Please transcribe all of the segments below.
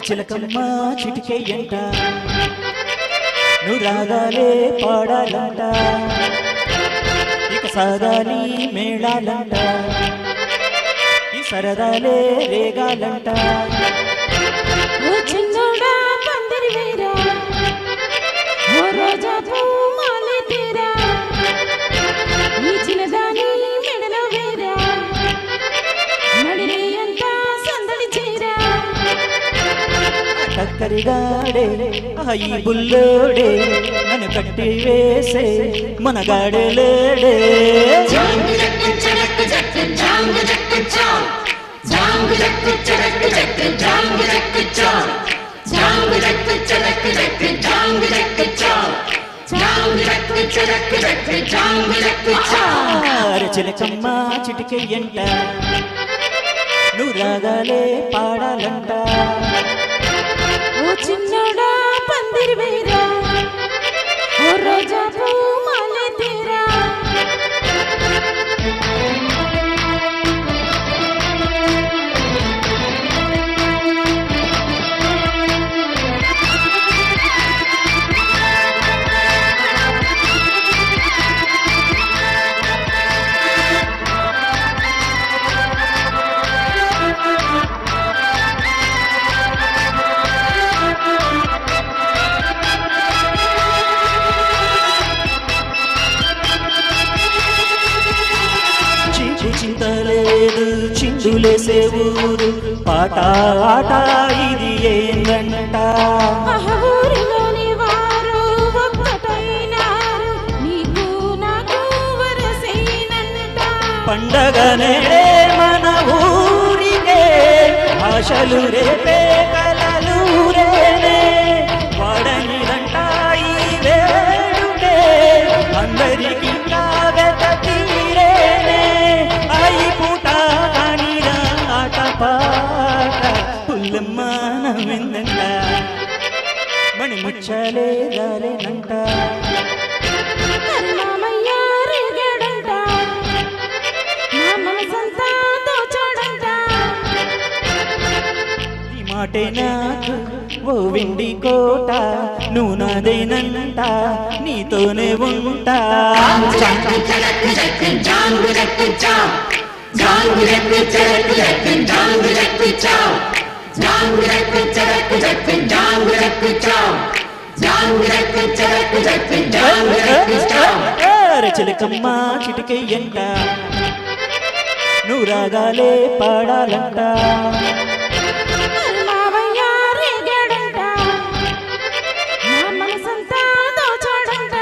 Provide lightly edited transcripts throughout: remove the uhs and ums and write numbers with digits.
చిలకమ్మ చిటికెయ్యంట నువ్వు రాగాలే పాడాలంట ఇక సాగాలి మేళాలంట ఈ సరదాలే రేగాలంట ఓ చిన్నోడా పందిరి వేరా ఓ రోజా పువ్వు మాలె తీరా ఈ చిన్నదాని మెడలో వేరా నడిని అంత సందడి చేరా కక్కరిగాడే ఈ బుల్లోడే నన్ను కట్టి వేసే మనగాడే లేడే చిలకమ్మ చిటికెయ్యంట నువ్వు రాగాలే పాడాలంట ఓ చిన్నోడా పందిరి వేరా ఓ రోజా పువ్వు మాలె తీరా చింతలేదు చిందులేసే ఊరు పాట ఆట ఇది ఏందంట ఊరిలోని వారు ఒక్కటైనారు నీకు నాకు వరసైనంట పండగనే మన ఊరికే ఆశలు రేపే కలలు రేనే వాడనిదంట ఈ వేడుకే అందరికీ కాగత తీరేనే అయి పూట కానిరా ఆట పాట పుల్లమ్మ నవ్విందంట మణి ముచ్చాలే రాలేనంట కరుణామయ్య రేగాడంట నా మనసంతా దోచాడంట ఈ మాటే నాకు ఓ వెండి కోట నువ్వు నాదేనంట నీతోనే ఉంటా చిలకమ్మ చిటికెయ్యంట నువ్వు రాగాలే పాడాలంట కరుణామయ్య రేగాడంట నా మనసంతా దోచాడంట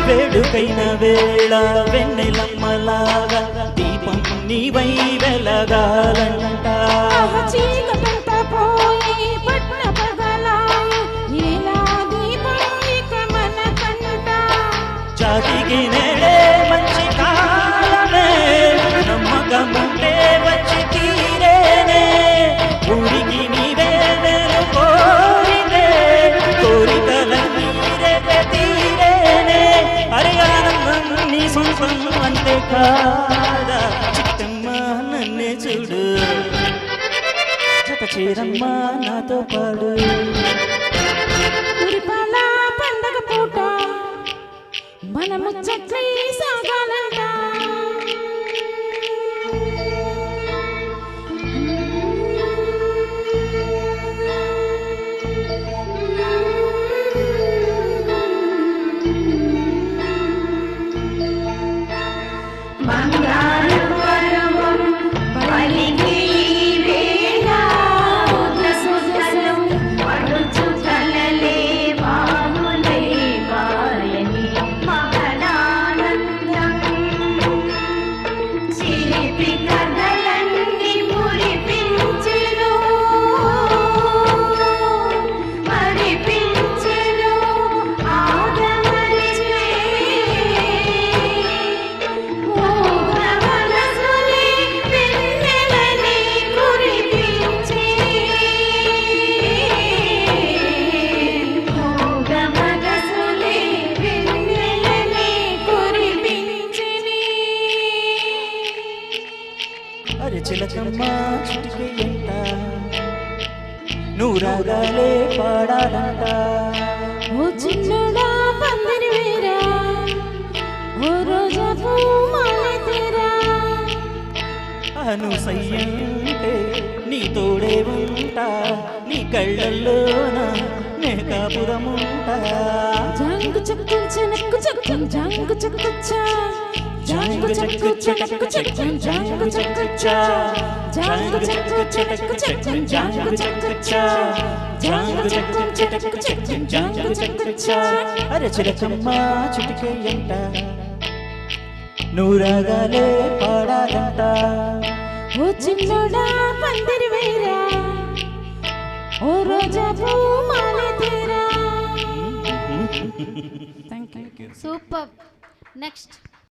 వేడుకైన వేళ వెన్నెలమ్మలాగా దీపం నీవై వెలగాలంట చీకటంతా పోయి పట్న పగలాయి ఎలా దీపం ఇక మనకంట జాతికి నేడే మంచి కాలమే నమ్మకముంటే వచ్చి తీరేనే ఊరికి నీవే నేను కోరితే కోరికలన్నీ తీరేనే అరే ఆనందం నీ సొంతం అంతే కాదా చిట్టమ్మ నన్నే చూడు జత చేరమ్మా నాతో పాడు కురిపాల పండగ పూట మన ముచ్చట్లే సాగాలంట బాగులే బాయని మగడానందం చిటికే ఎంట నువ్వు రాగాలే పాడాలంట ఓ చిన్నడా పందిరి వేరా ఓ రోజా పూమాలే తీరా అను సయ్యంటే నీ తోడే ఉంటా నీ కళ్ళల్లోన నే కాపురముంటా జాంగు చక్కు చెనక్కు చక్కు జాంగు చక్కు చా జాంగు చక్కు చెనక్కు చక్కు జాంగు చక్కు చా జాంగు చక్కు చెనక్కు చక్కు జాంగు చక్కు చా జాంగు చక్కు చెనక్కు చక్కు జాంగు చక్కు చా అరే చిలకమ్మ చిటికే ఎంట నువ్వు రాగాలే పాడాలంట ఓ చిన్నడా పందిరి వేరా ఓ రోజా పూమాలే తీరా. సూపర్. నెక్స్ట్